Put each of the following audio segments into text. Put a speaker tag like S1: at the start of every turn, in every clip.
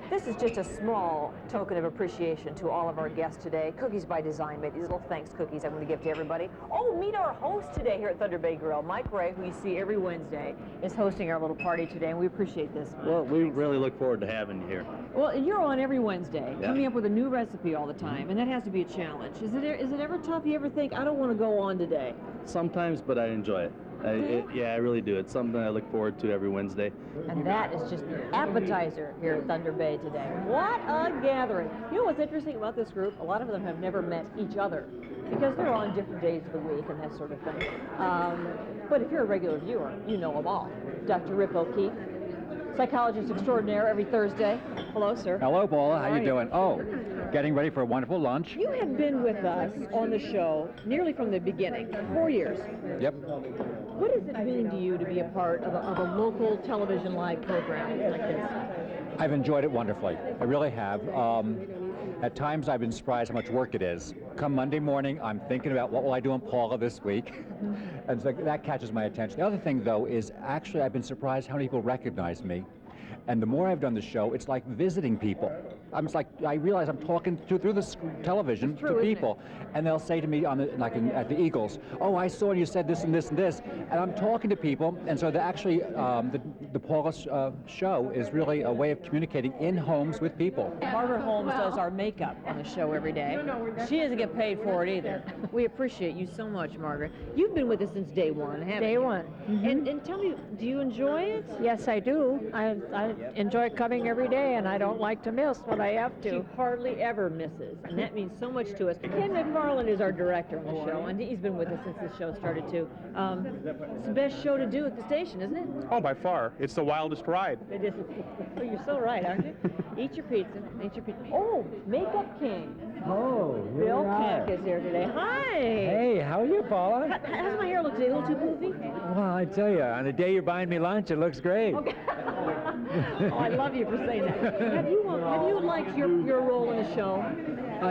S1: This is just a small token of appreciation to all of our guests today. Cookies by Design made these little thanks cookies I'm going to give to everybody. Oh, meet our host today here at Thunder Bay Grill. Mike Ray, who you see every Wednesday, is hosting our little party today, and we appreciate this.
S2: Well, we really look forward to having you here.
S1: Well, you're on every Wednesday, coming up with a new recipe all the time, and that has to be a challenge. Is it ever tough? You ever think, I don't want to go on today?
S2: Sometimes, but I enjoy it. Yeah, I really do. It's something I look forward to every Wednesday.
S1: And that is just the appetizer here at Thunder Bay today. What a gathering. You know what's interesting about this group? A lot of them have never met each other because they're on different days of the week and that sort of thing. But if you're a regular viewer, you know them all. Dr. Rip O'Keefe, psychologist extraordinaire every Thursday. Hello, sir.
S3: Hello, Paula. How you doing? Oh, getting ready for a wonderful lunch.
S1: You have been with us on the show nearly from the beginning, 4 years.
S3: Yep.
S1: What does it mean to you to be a part of a local television live program like this?
S3: I've enjoyed it wonderfully. I really have. At times, I've been surprised how much work it is. Come Monday morning, I'm thinking about what will I do on Paula this week, and so that catches my attention. The other thing, though, is actually I've been surprised how many people recognize me. And the more I've done the show, it's like visiting people. I realize I'm talking through the television to people, and they'll say to me at the Eagles, "Oh, I saw you said this and this and this," and I'm talking to people, and so the Paula show is really a way of communicating in homes with people.
S1: Margaret Holmes does our makeup on the show every day. She doesn't get paid for it either. We appreciate you so much, Margaret. You've been with us since day one, haven't you?
S4: Day one. Mm-hmm.
S1: And tell me, do you enjoy it?
S4: Yes, I do. I enjoy coming every day, and I don't like to miss when I have to.
S1: She hardly ever misses, and that means so much to us. Ken McFarland is our director on the show, and he's been with us since the show started too. It's the best show to do at the station, isn't it?
S5: Oh, by far. It's the wildest ride.
S1: It is. Oh, you're so right, aren't you? Eat your pizza. Eat your pizza. Oh, Makeup King.
S6: Oh,
S1: Bill Keck is here today. Hi.
S6: Hey, how are you, Paula?
S1: How's my hair look today? A little too poofy?
S6: Well, I tell you, on the day you're buying me lunch, it looks great.
S1: Okay. Oh, I love you for saying that. Have you liked your role in the show?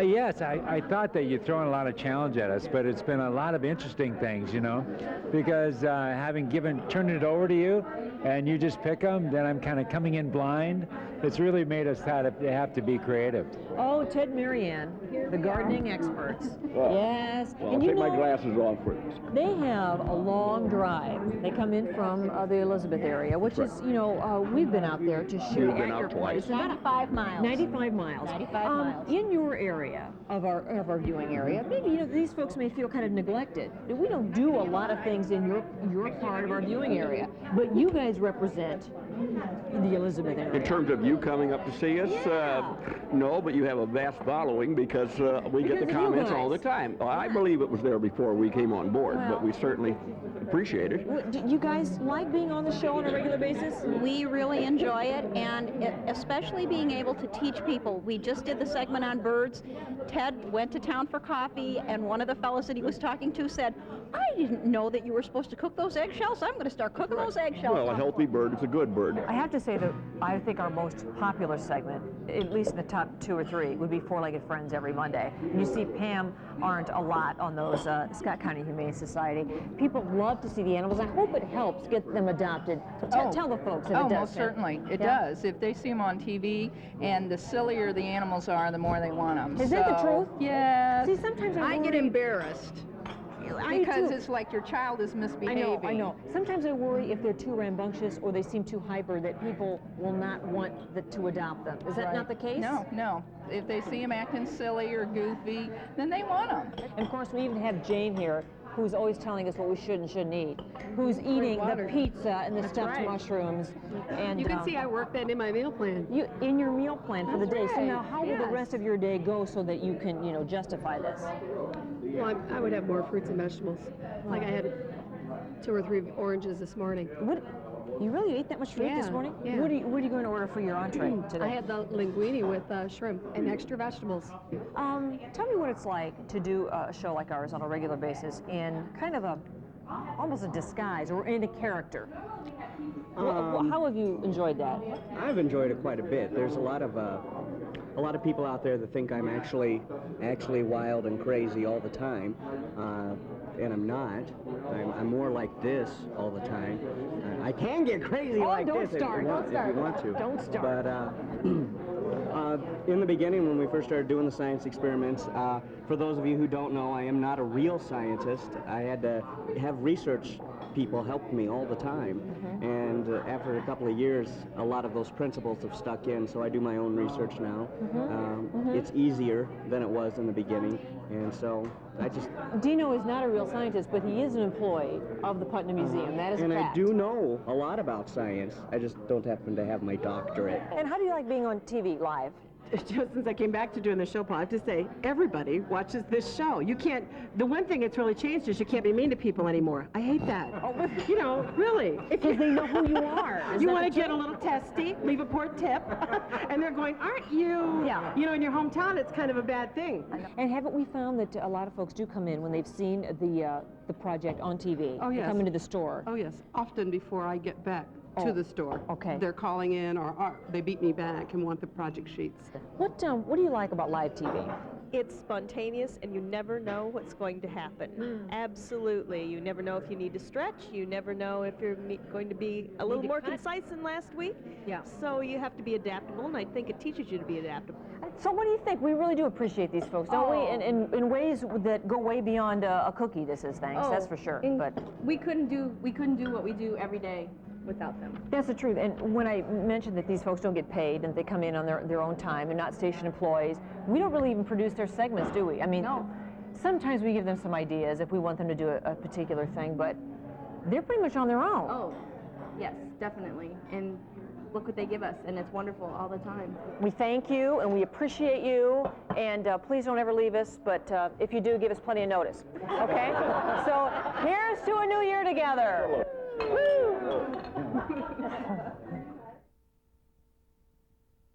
S6: Yes, I thought that you'd thrown a lot of challenge at us, but it's been a lot of interesting things, you know, because having turned it over to you, and you just pick them, then I'm kind of coming in blind. It's really made us have to be creative.
S1: Oh, Ted and Marianne, the gardening experts.
S7: Oh.
S1: Yes.
S7: Well, I'll take my glasses off first.
S1: They have a long drive. They come in from the Elizabeth area, which is, we've been out there to shoot
S7: You've been
S1: at
S7: out
S1: your
S7: twice.
S1: place.
S4: 95 miles.
S1: 95 miles.
S4: 95 miles.
S1: In your area, of our viewing area, maybe these folks may feel kind of neglected. We don't do a lot of things in your part of our viewing area, but you guys represent the Elizabeth area.
S7: In terms of you coming up to see us, no, but you have a vast following because we get the comments all the time. I believe it was there before we came on board, but we certainly appreciate it.
S1: Do you guys like being on the show on a regular basis?
S8: We really enjoy it, and especially being able to teach people. We just did the segment on birds. Ted went to town for coffee, and one of the fellows that he was talking to said, "I didn't know that you were supposed to cook those eggshells. I'm going to start cooking those eggshells."
S7: Well, a healthy bird is a good bird.
S1: I have to say that I think our most popular segment, at least in the top 2 or 3, would be Four-Legged Friends every Monday. You see Pam aren't a lot on those Scott County Humane Society. People love to see the animals. I hope it helps get them adopted. So tell the folks that it does.
S9: Most certainly. It does. If they see them on TV, and the sillier the animals are, the more they want them.
S1: Is that the truth?
S9: Yes.
S1: See, sometimes
S9: I get embarrassed. Because
S1: too.
S9: it's like your child is misbehaving.
S1: I know. Sometimes I worry if they're too rambunctious or they seem too hyper that people will not want to adopt them. Is that not the case?
S9: No. If they see them acting silly or goofy, then they want them.
S1: And of course, we even have Jane here, who's always telling us what we should and shouldn't eat, who's eating the pizza and the stuffed mushrooms. And
S10: you can see I work that in my meal plan.
S1: In your meal plan for the day. So now how will the rest of your day go so that you can, justify this?
S10: Well, I would have more fruits and vegetables. Like I had 2 or 3 oranges this morning.
S1: What? You really ate that much fruit this morning?
S10: Yeah.
S1: What are you going to order for your entree today?
S10: I had the linguine with shrimp and extra vegetables.
S1: Tell me what it's like to do a show like ours on a regular basis in kind of almost a disguise or in a character. How have you enjoyed that?
S11: I've enjoyed it quite a bit. There's a lot of people out there that think I'm actually wild and crazy all the time, and I'm not. I'm more like this all the time. I can get crazy like
S1: don't
S11: this
S1: start,
S11: if you want to.
S1: Don't start.
S11: But in the beginning, when we first started doing the science experiments, for those of you who don't know, I am not a real scientist. I had to have research people help me all the time. And after a couple of years, a lot of those principles have stuck in, so I do my own research now. It's easier than it was in the beginning, and so I just...
S1: Dino is not a real scientist, but he is an employee of the Putnam Museum. That is a fact.
S11: And I do know a lot about science. I just don't happen to have my doctorate.
S1: And how do you like being on TV live?
S12: Just since I came back to doing the show, Paul, I have to say, everybody watches this show. You can't, the one thing that's really changed is you can't be mean to people anymore. I hate that. You know, really.
S1: Because they know who you are.
S12: You want to get a little testy, leave a poor tip, and they're going, aren't you?
S1: Yeah.
S12: You know, in your hometown, it's kind of a bad thing.
S1: And haven't we found that a lot of folks do come in when they've seen the project on TV?
S13: Oh, yes.
S1: They come into the store.
S13: Oh, yes. Often before I get back to the store.
S1: Okay.
S13: They're calling in or they beat me back and want the project sheets.
S1: What do you like about live TV?
S14: It's spontaneous and you never know what's going to happen. Absolutely. You never know if you need to stretch. You never know if you're going to be a little more concise than last week.
S1: Yeah.
S14: So you have to be adaptable, and I think it teaches you to be adaptable.
S1: So what do you think? We really do appreciate these folks, don't we? In ways that go way beyond a cookie, this is thanks, that's for sure. But
S15: we couldn't do what we do every day without them.
S1: that's the truth. And when I mentioned that these folks don't get paid and they come in on their own time, they're not station employees, we don't really even produce their segments, do we? I mean, sometimes we give them some ideas if we want them to do a particular thing, but they're pretty much on their own.
S15: Oh, yes, definitely. And look what they give us, and it's wonderful all the time.
S1: We thank you and we appreciate you, and please don't ever leave us, but if you do, give us plenty of notice, okay? So here's to a new year together. Woo!